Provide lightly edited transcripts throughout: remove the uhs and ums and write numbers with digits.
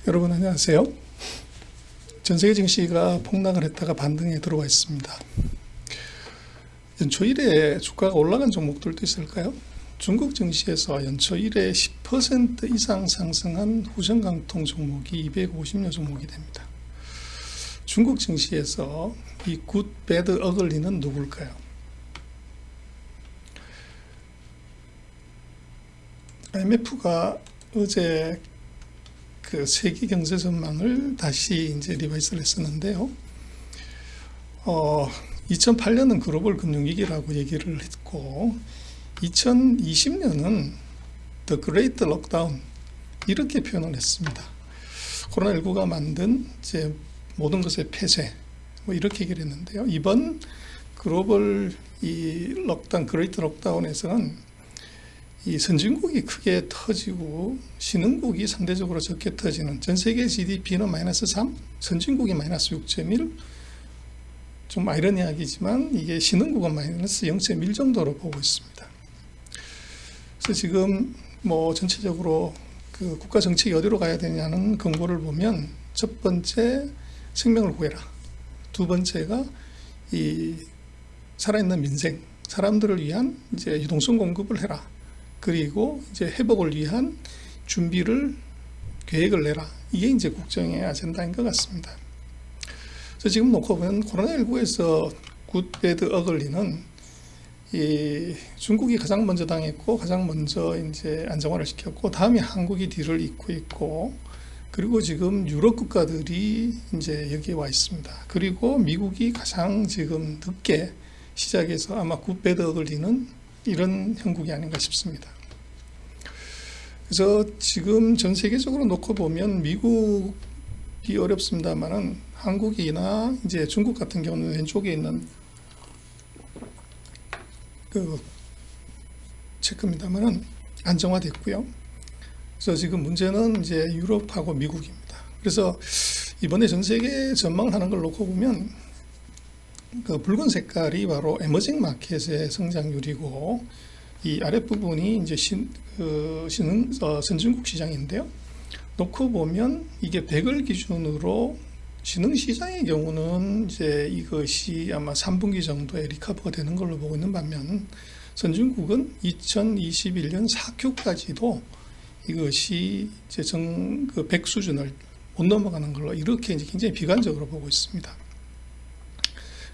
여러분 안녕하세요. 전세계 증시가 폭락을 했다가 반등에 들어와 있습니다. 연초 1회 주가가 올라간 종목들도 있을까요? 중국 증시에서 연초 1회 10% 이상 상승한 후전강통 종목이 250여 종목이 됩니다. 중국 증시에서 이 굿, 배드, 어글리는 누굴까요? IMF가 어제 그 세계 경제 전망을 다시 이제 리바이스를 했었는데요. 2008년은 글로벌 금융위기라고 얘기를 했고, 2020년은 The Great Lockdown 이렇게 표현을 했습니다. 코로나19가 만든 이제 모든 것의 폐쇄, 뭐 이렇게 얘기를 했는데요. 이번 글로벌 이 록다운, 그레이트 록다운에서는 이 선진국이 크게 터지고 신흥국이 상대적으로 적게 터지는, 전 세계 GDP는 마이너스 3, 선진국이 마이너스 6.1, 좀 아이러니하기지만 이게 신흥국은 마이너스 0.1 정도로 보고 있습니다. 그래서 지금 뭐 전체적으로 그 국가 정책이 어디로 가야 되냐는 근거를 보면, 첫 번째 생명을 구해라, 두 번째가 이 살아있는 민생, 사람들을 위한 이제 유동성 공급을 해라, 그리고 이제 회복을 위한 준비를, 계획을 내라. 이게 이제 국정의 아젠다인 것 같습니다. 그래서 지금 놓고 보면 코로나19에서 굿, 배드, 어글리는 이 중국이 가장 먼저 당했고, 가장 먼저 이제 안정화를 시켰고, 다음에 한국이 뒤를 잇고 있고, 그리고 지금 유럽 국가들이 이제 여기에 와 있습니다. 그리고 미국이 가장 지금 늦게 시작해서 아마 굿, 배드, 어글리는 이런 형국이 아닌가 싶습니다. 그래서 지금 전 세계적으로 놓고 보면 미국이 어렵습니다만은 한국이나 이제 중국 같은 경우는 왼쪽에 있는 그 체크입니다만은 안정화됐고요. 그래서 지금 문제는 이제 유럽하고 미국입니다. 그래서 이번에 전 세계 전망을 하는 걸 놓고 보면 그 붉은 색깔이 바로 에머징 마켓의 성장률이고, 이 아랫부분이 이제 선진국 시장인데요. 놓고 보면 이게 100을 기준으로 신흥 시장의 경우는 이제 이것이 아마 3분기 정도에 리커버가 되는 걸로 보고 있는 반면, 선진국은 2021년 4Q까지도 이것이 이제 그 100 수준을 못 넘어가는 걸로 이렇게 이제 굉장히 비관적으로 보고 있습니다.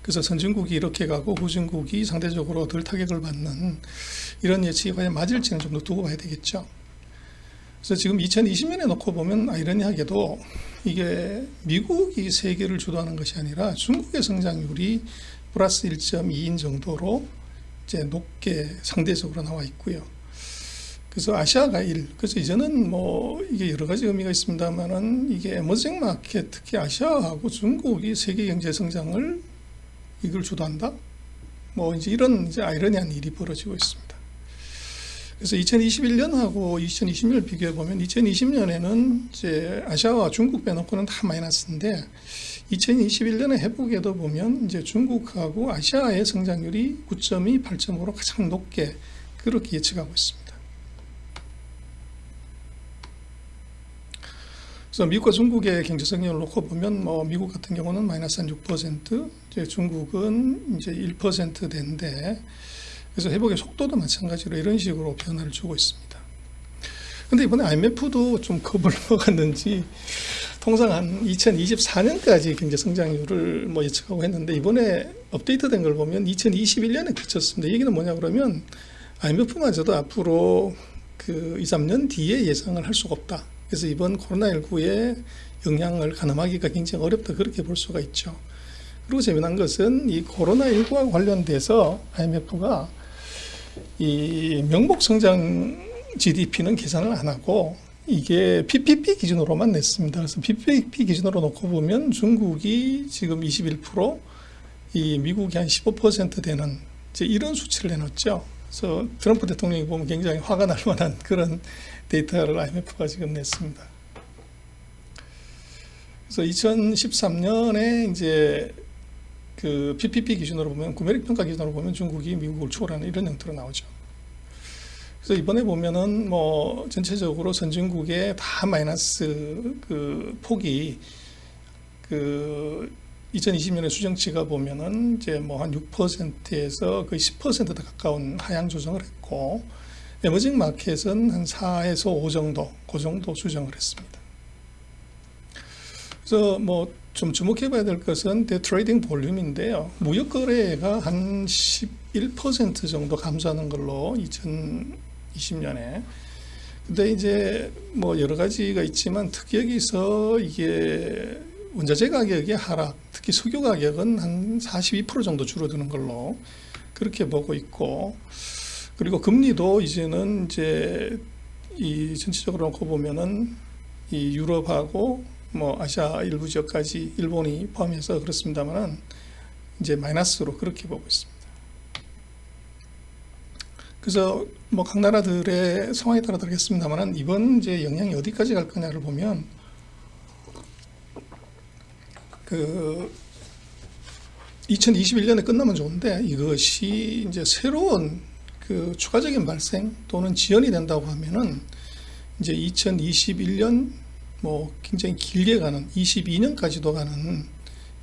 그래서 선진국이 이렇게 가고 후진국이 상대적으로 덜 타격을 받는 이런 예측이 과연 맞을지는 좀 더 두고 봐야 되겠죠. 그래서 지금 2020년에 놓고 보면 아이러니하게도 이게 미국이 세계를 주도하는 것이 아니라 중국의 성장률이 플러스 1.2인 정도로 이제 높게 상대적으로 나와 있고요. 그래서 아시아가 1, 그래서 이제는 뭐 이게 여러 가지 의미가 있습니다만은 이게 에머징 마켓, 특히 아시아하고 중국이 세계 경제 성장을 이걸 주도한다? 뭐 이제 이런 이제 아이러니한 일이 벌어지고 있습니다. 그래서 2021년하고 2020년을 비교해 보면 2020년에는 이제 아시아와 중국 빼놓고는 다 마이너스인데, 2021년의 회복에도 보면 이제 중국하고 아시아의 성장률이 9.2, 8.5로 가장 높게 그렇게 예측하고 있습니다. 그래서 미국과 중국의 경제 성장률을 놓고 보면 뭐 미국 같은 경우는 마이너스 한 6%, 이제 중국은 이제 1%대인데, 그래서 회복의 속도도 마찬가지로 이런 식으로 변화를 주고 있습니다. 근데 이번에 IMF도 좀 겁을 먹었는지 통상 한 2024년까지 경제 성장률을 뭐 예측하고 했는데, 이번에 업데이트된 걸 보면 2021년에 그쳤습니다. 얘기는 뭐냐 그러면 IMF마저도 앞으로 그 2, 3년 뒤에 예상을 할 수가 없다. 그래서 이번 코로나19의 영향을 가늠하기가 굉장히 어렵다, 그렇게 볼 수가 있죠. 그리고 재미난 것은 이 코로나19와 관련돼서 IMF가 이 명목 성장 GDP는 계산을 안 하고 이게 PPP 기준으로만 냈습니다. 그래서 PPP 기준으로 놓고 보면 중국이 지금 21%, 이 미국이 한 15% 되는 이제 이런 수치를 내놨죠. 그래서 트럼프 대통령이 보면 굉장히 화가 날 만한 그런 데이터를 IMF가 지금 냈습니다. 그래서 2013년에 이제 그 PPP 기준으로 보면, 구매력 평가 기준으로 보면 중국이 미국을 초월하는 이런 형태로 나오죠. 그래서 이번에 보면은 뭐 전체적으로 선진국의 다 마이너스 그 폭이 그 2020년에 수정치가 보면은 이제 뭐 한 6%에서 거의 10%더 가까운 하향 조정을 했고, 에머징 마켓은 한 4에서 5 정도, 그 정도 수정을 했습니다. 그래서 뭐 좀 주목해 봐야 될 것은 트레이딩 볼륨인데요. 무역 거래가 한 11% 정도 감소하는 걸로 2020년에. 근데 이제 뭐 여러 가지가 있지만 특히 여기서 이게 원자재 가격의 하락, 특히 석유 가격은 한 42% 정도 줄어드는 걸로 그렇게 보고 있고, 그리고 금리도 이제는 이제 이 전체적으로 놓고 보면은 이 유럽하고 뭐 아시아 일부 지역까지 일본이 포함해서 그렇습니다만은 이제 마이너스로 그렇게 보고 있습니다. 그래서 뭐 각 나라들의 상황에 따라 다르겠습니다만은 이번 이제 영향이 어디까지 갈 거냐를 보면 그 2021년에 끝나면 좋은데 이것이 이제 새로운 그 추가적인 발생 또는 지연이 된다고 하면은 이제 2021년 뭐 굉장히 길게 가는 22년까지도 가는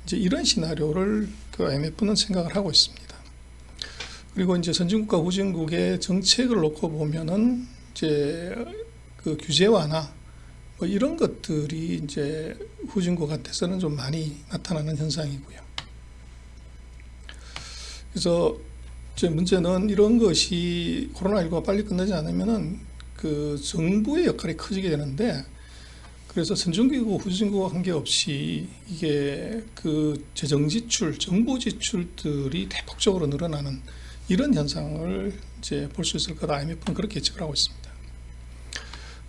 이제 이런 시나리오를 그 IMF는 생각을 하고 있습니다. 그리고 이제 선진국과 후진국의 정책을 놓고 보면은 이제 그 규제 완화 뭐 이런 것들이 이제 후진국한테서는 좀 많이 나타나는 현상이고요. 그래서 이제 문제는 이런 것이 코로나19가 빨리 끝나지 않으면은 그 정부의 역할이 커지게 되는데, 그래서 선진국이고 후진국과 관계없이 이게 그 재정 지출, 정부 지출들이 대폭적으로 늘어나는 이런 현상을 이제 볼 수 있을 거다. IMF는 그렇게 예측을 하고 있습니다.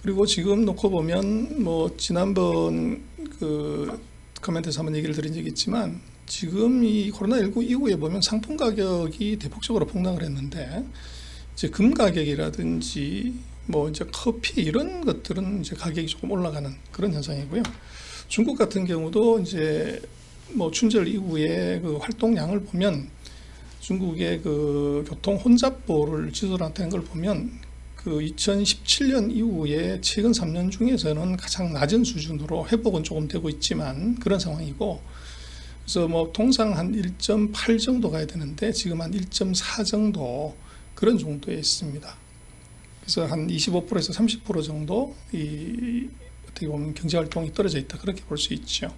그리고 지금 놓고 보면 뭐 지난번 그 커멘트에서 한번 얘기를 드린 적이 있지만 지금 이 코로나19 이후에 보면 상품 가격이 대폭적으로 폭락을 했는데 이제 금 가격이라든지 뭐 이제 커피 이런 것들은 이제 가격이 조금 올라가는 그런 현상이고요. 중국 같은 경우도 이제 뭐 춘절 이후에 그 활동량을 보면 중국의 그 교통 혼잡도를 지수로 나타낸 걸 보면 그 2017년 이후에 최근 3년 중에서는 가장 낮은 수준으로 회복은 조금 되고 있지만 그런 상황이고, 그래서 뭐 통상 한 1.8 정도 가야 되는데 지금 한 1.4 정도 그런 정도에 있습니다. 그래서 한 25%에서 30% 정도 이 어떻게 보면 경제 활동이 떨어져 있다 그렇게 볼 수 있죠.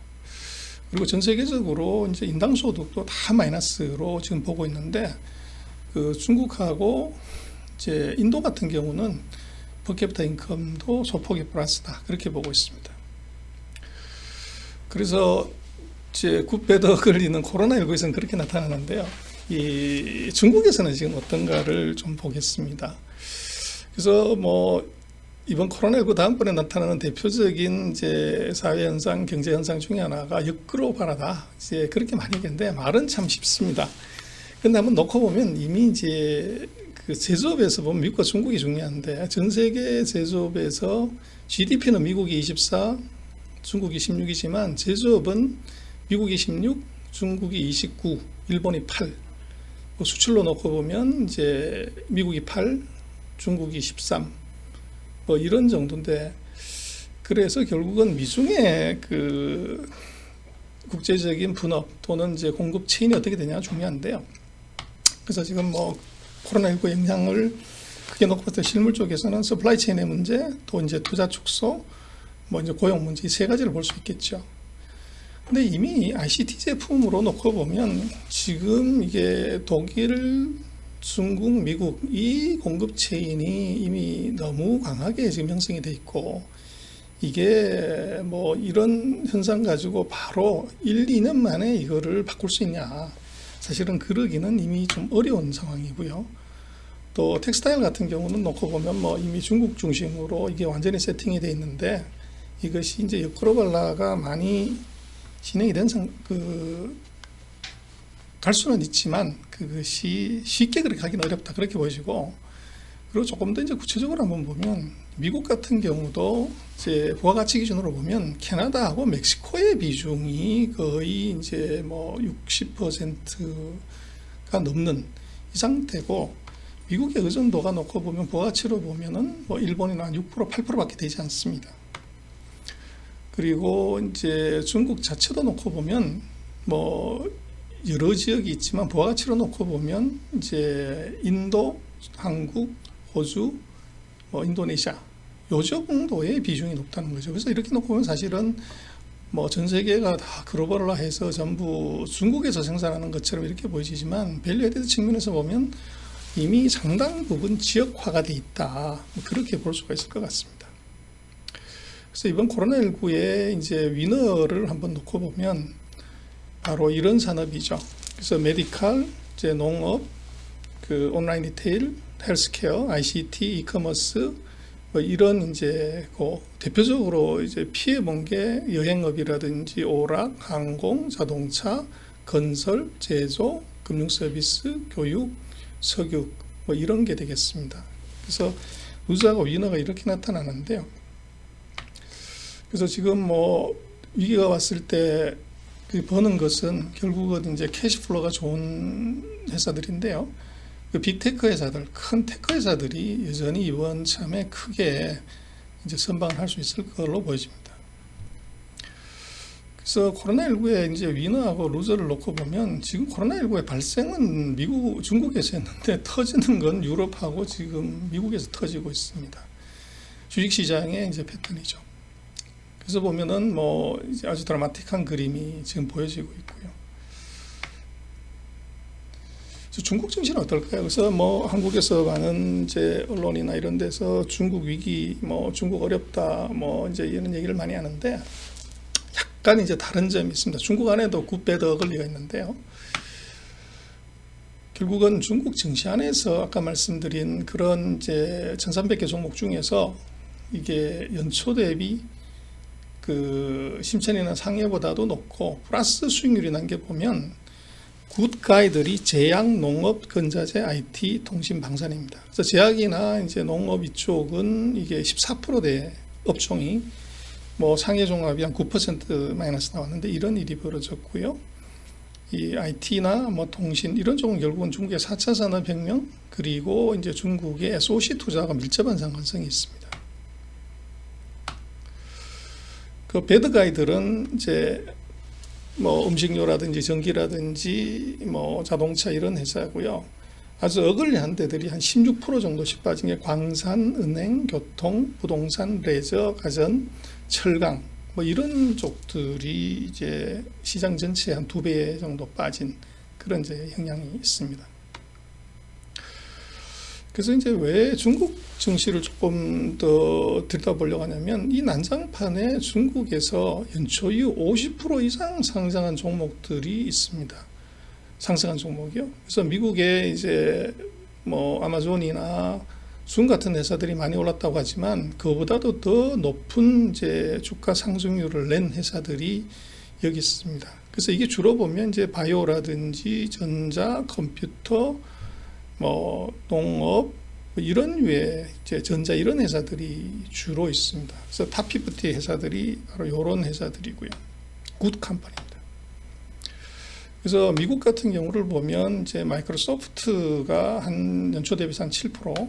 그리고 전 세계적으로 이제 인당 소득도 다 마이너스로 지금 보고 있는데 그 중국하고 이제 인도 같은 경우는 퍼캐피타 인컴도 소폭의 플러스다 그렇게 보고 있습니다. 그래서 이제 굿배더 걸리는 코로나19에서는 그렇게 나타나는데요. 이 중국에서는 지금 어떤가를 좀 보겠습니다. 그래서 뭐 이번 코로나19 다음번에 나타나는 대표적인 이제 사회 현상, 경제 현상 중에 하나가 역글로벌하다. 이제 그렇게 많이 얘기하는데 말은 참 쉽습니다. 근데 한번 놓고 보면 이미 이제 그 제조업에서 보면 미국과 중국이 중요한데 전 세계 제조업에서 GDP는 미국이 24, 중국이 16이지만 제조업은 미국이 16, 중국이 29, 일본이 8. 뭐 수출로 놓고 보면 이제 미국이 8, 중국이 13. 뭐 이런 정도인데, 그래서 결국은 미중의 그 국제적인 분업 또는 이제 공급 체인이 어떻게 되냐가 중요한데요. 그래서 지금 뭐 코로나19 영향을 크게 놓고 봤을 때 실물 쪽에서는 서플라이 체인의 문제, 또 이제 투자 축소, 뭐 이제 고용 문제 이 세 가지를 볼 수 있겠죠. 근데 이미 ICT 제품으로 놓고 보면 지금 이게 독일, 중국, 미국 이 공급 체인이 이미 너무 강하게 지금 형성이 돼 있고, 이게 뭐 이런 현상 가지고 바로 1, 2년 만에 이거를 바꿀 수 있냐, 사실은 그러기는 이미 좀 어려운 상황이고요. 또 텍스타일 같은 경우는 놓고 보면 뭐 이미 중국 중심으로 이게 완전히 세팅이 돼 있는데 이것이 이제 역글로벌화가 많이 진행이 된 갈 수는 있지만 그것이 쉽게 그렇게 하기는 어렵다 그렇게 보여지고, 그리고 조금 더 이제 구체적으로 한번 보면 미국 같은 경우도 이제 부가가치 기준으로 보면 캐나다하고 멕시코의 비중이 거의 이제 뭐 60%가 넘는 이 상태고, 미국의 의존도가 놓고 보면 부가가치로 보면은 뭐 일본이나 한 6%, 8%밖에 되지 않습니다. 그리고 이제 중국 자체도 놓고 보면 뭐 여러 지역이 있지만 부가가치로 놓고 보면 이제 인도, 한국, 호주, 뭐 인도네시아 요 정도의 비중이 높다는 거죠. 그래서 이렇게 놓고 보면 사실은 뭐 전 세계가 다 글로벌화해서 전부 중국에서 생산하는 것처럼 이렇게 보이지만 밸류 애디드 측면에서 보면 이미 상당 부분 지역화가 돼 있다. 그렇게 볼 수가 있을 것 같습니다. 그래서 이번 코로나19의 이제 위너를 한번 놓고 보면 바로 이런 산업이죠. 그래서 메디컬, 이제 농업, 그 온라인 리테일, 헬스케어, ICT, 이커머스 뭐 이런 이제 그 대표적으로 이제 피해 본 게 여행업이라든지 오락, 항공, 자동차, 건설, 제조, 금융 서비스, 교육, 석유 뭐 이런 게 되겠습니다. 그래서 루저하고 위너가 이렇게 나타나는데요. 그래서 지금 뭐 위기가 왔을 때 버는 것은 결국은 이제 캐시플로가 좋은 회사들인데요. 그 빅테크 회사들, 큰 테크 회사들이 여전히 이번 참에 크게 이제 선방을 할 수 있을 걸로 보여집니다. 그래서 코로나19의 이제 위너하고 루저를 놓고 보면 지금 코로나19의 발생은 중국에서 했는데 터지는 건 유럽하고 지금 미국에서 터지고 있습니다. 주식시장의 이제 패턴이죠. 그래서 보면은 뭐 이제 아주 드라마틱한 그림이 지금 보여지고 있고요. 중국 증시는 어떨까요? 그래서 뭐 한국에서 많은 이제 언론이나 이런 데서 중국 위기, 뭐 중국 어렵다, 뭐 이제 이런 얘기를 많이 하는데 약간 이제 다른 점이 있습니다. 중국 안에도 굿배드 어글리가 있는데요. 결국은 중국 증시 안에서 아까 말씀드린 그런 이제 1,300개 종목 중에서 이게 연초 대비 그 심천이나 상해보다도 높고 플러스 수익률이 난 게 보면 굿가이들이 제약, 농업, 건자재, IT, 통신, 방산입니다. 그래서 제약이나 이제 농업 이쪽은 이게 14%대 업종이 뭐 상해 종합이 한 9% 마이너스 나왔는데 이런 일이 벌어졌고요. 이 IT나 뭐 통신 이런 쪽은 결국은 중국의 4차 산업혁명 그리고 이제 중국의 SOC 투자가 밀접한 상관성이 있습니다. 그 배드가이들은 이제 뭐 음식료라든지 전기라든지 뭐 자동차 이런 회사고요. 아주 어글리한 데들이 한 16% 정도씩 빠진 게 광산, 은행, 교통, 부동산, 레저, 가전, 철강 뭐 이런 쪽들이 이제 시장 전체의 한 2배 정도 빠진 그런 이제 영향이 있습니다. 그래서 이제 왜 중국 증시를 조금 더 들여다보려고 하냐면 이 난장판에 중국에서 연초 이후 50% 이상 상승한 종목들이 있습니다. 상승한 종목이요. 그래서 미국에 이제 뭐 아마존이나 줌 같은 회사들이 많이 올랐다고 하지만 그보다도 더 높은 이제 주가 상승률을 낸 회사들이 여기 있습니다. 그래서 이게 주로 보면 이제 바이오라든지 전자, 컴퓨터 뭐 농업 뭐 이런 류의 이제 전자 이런 회사들이 주로 있습니다. 그래서 탑50 회사들이 바로 이런 회사들이고요. 굿 컴퍼니입니다. 그래서 미국 같은 경우를 보면 이제 마이크로소프트가 한 연초 대비해서 한 7%,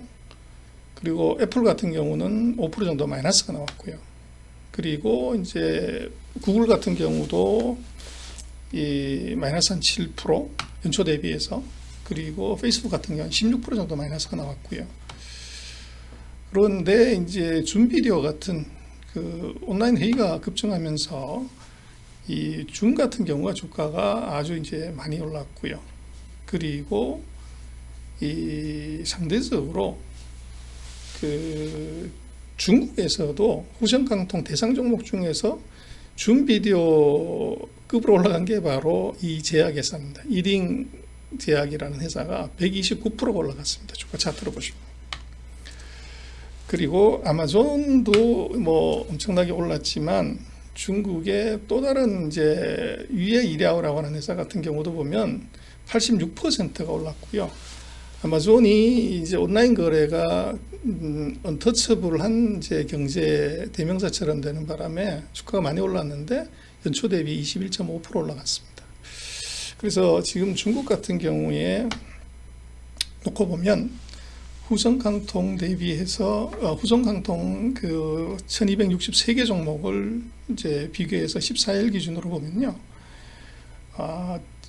그리고 애플 같은 경우는 5% 정도 마이너스가 나왔고요. 그리고 이제 구글 같은 경우도 이 마이너스 한 7% 연초 대비해서, 그리고 페이스북 같은 경우는 16% 정도 마이너스가 나왔고요. 그런데 이제 줌비디오 같은 그 온라인 회의가 급증하면서 이 줌 같은 경우가 주가가 아주 이제 많이 올랐고요. 그리고 이 상대적으로 그 중국에서도 후전강통 대상 종목 중에서 줌비디오급으로 올라간 게 바로 이 제약회사입니다. 1인 제약이라는 회사가 129%가 올라갔습니다. 주가 차트로 보시면. 그리고 아마존도 뭐 엄청나게 올랐지만 중국의 또 다른 이제 위에 이랴오라고 하는 회사 같은 경우도 보면 86%가 올랐고요. 아마존이 이제 온라인 거래가 언터처블한 이제 경제 대명사처럼 되는 바람에 주가가 많이 올랐는데 연초 대비 21.5% 올라갔습니다. 그래서 지금 중국 같은 경우에 놓고 보면 후성강통 대비해서 후성강통 그 1263개 종목을 이제 비교해서 14일 기준으로 보면요.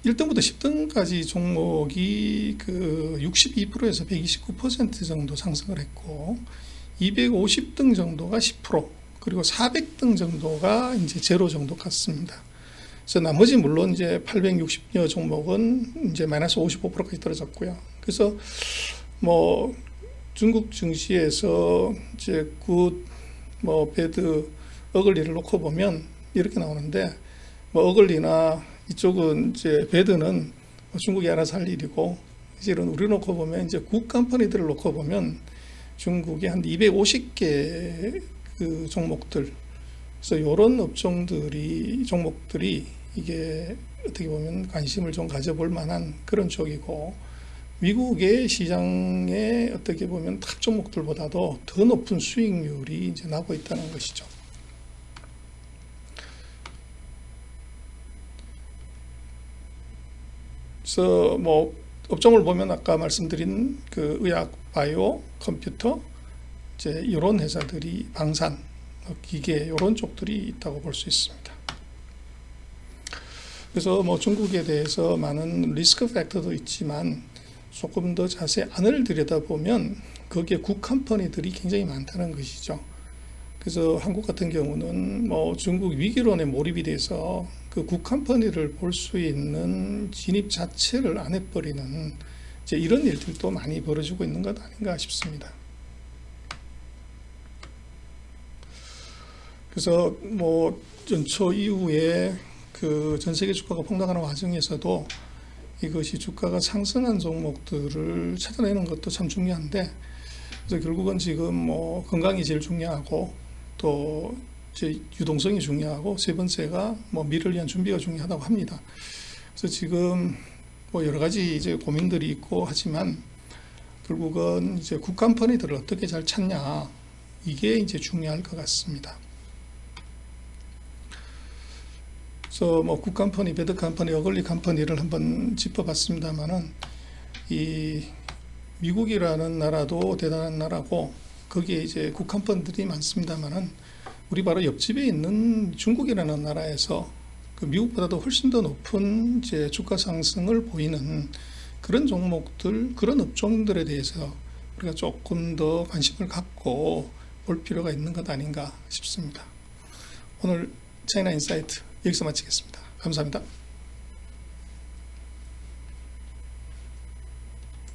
1등부터 10등까지 종목이 그 62%에서 129% 정도 상승을 했고 250등 정도가 10% 그리고 400등 정도가 이제 제로 정도 같습니다. 그래서 나머지 물론 이제 860여 종목은 이제 마이너스 55%까지 떨어졌고요. 그래서 뭐 중국 증시에서 이제 굿, 뭐 배드, 어글리를 놓고 보면 이렇게 나오는데 뭐 어글리나 이쪽은 이제 배드는 중국이 알아서 할 일이고 이제는 우리 놓고 보면 이제 굿 컴퍼니들을 놓고 보면 중국이 한 250개 그 종목들 그래서 이런 종목들이 이게 어떻게 보면 관심을 좀 가져볼 만한 그런 쪽이고 미국의 시장에 어떻게 보면 탑 종목들보다도 더 높은 수익률이 이제 나고 있다는 것이죠. 그래서 뭐 업종을 보면 아까 말씀드린 그 의학, 바이오, 컴퓨터 이제 이런 회사들이 방산, 기계 이런 쪽들이 있다고 볼 수 있습니다. 그래서 뭐 중국에 대해서 많은 리스크 팩터도 있지만 조금 더 자세히 안을 들여다보면 거기에 굿 컴퍼니들이 굉장히 많다는 것이죠. 그래서 한국 같은 경우는 뭐 중국 위기론에 몰입이 돼서 그 굿 컴퍼니를 볼 수 있는 진입 자체를 안 해버리는 이제 이런 일들도 많이 벌어지고 있는 것 아닌가 싶습니다. 그래서 뭐 연초 이후에 그 전 세계 주가가 폭락하는 과정에서도 이것이 주가가 상승한 종목들을 찾아내는 것도 참 중요한데 그래서 결국은 지금 뭐 건강이 제일 중요하고 또 이제 유동성이 중요하고 세 번째가 뭐 미래를 위한 준비가 중요하다고 합니다. 그래서 지금 뭐 여러 가지 이제 고민들이 있고 하지만 결국은 이제 굿 컴퍼니들을 어떻게 잘 찾냐 이게 이제 중요할 것 같습니다. 그래서 뭐 굿 컴퍼니, 배드 컴퍼니, 어글리 컴퍼니를 한번 짚어봤습니다만은 이 미국이라는 나라도 대단한 나라고 거기에 이제 굿 컴퍼니들이 많습니다만은 우리 바로 옆집에 있는 중국이라는 나라에서 그 미국보다도 훨씬 더 높은 이제 주가 상승을 보이는 그런 종목들, 그런 업종들에 대해서 우리가 조금 더 관심을 갖고 볼 필요가 있는 것 아닌가 싶습니다. 오늘 차이나 인사이트 여기서 마치겠습니다. 감사합니다.